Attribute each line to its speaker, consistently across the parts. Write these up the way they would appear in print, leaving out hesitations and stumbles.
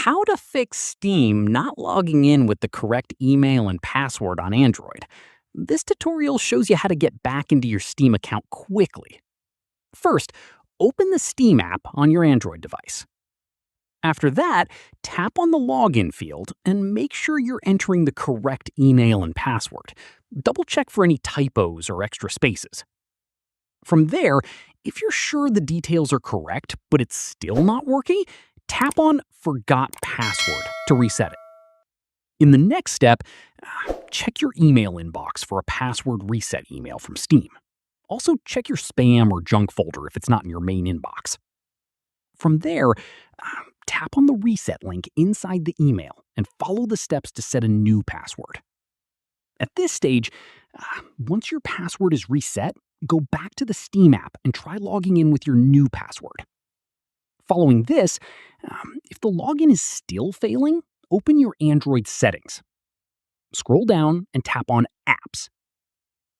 Speaker 1: How to fix Steam not logging in with the correct email and password on Android. This tutorial shows you how to get back into your Steam account quickly. First, open the Steam app on your Android device. After that, tap on the login field and make sure you're entering the correct email and password. Double check for any typos or extra spaces. From there, if you're sure the details are correct but it's still not working, tap on Forgot Password to reset it. In the next step, check your email inbox for a password reset email from Steam. Also, check your spam or junk folder if it's not in your main inbox. From there, tap on the reset link inside the email and follow the steps to set a new password. At this stage, once your password is reset, go back to the Steam app and try logging in with your new password. Following this, if the login is still failing, open your Android settings. Scroll down and tap on Apps.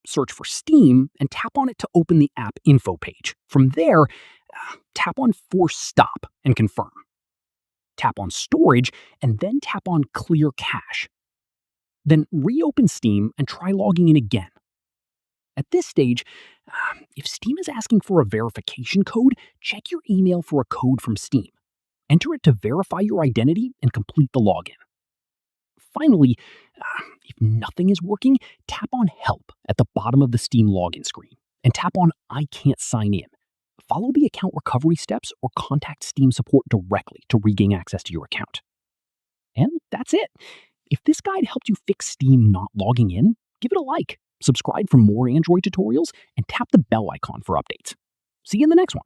Speaker 1: Search for Steam and tap on it to open the app info page. From there, tap on Force Stop and confirm. Tap on Storage and then tap on Clear Cache. Then reopen Steam and try logging in again. At this stage, if Steam is asking for a verification code, check your email for a code from Steam. Enter it to verify your identity and complete the login. Finally, if nothing is working, tap on Help at the bottom of the Steam login screen and tap on I can't sign in. Follow the account recovery steps or contact Steam support directly to regain access to your account. And that's it. If this guide helped you fix Steam not logging in, give it a like, subscribe for more Android tutorials, and tap the bell icon for updates. See you in the next one.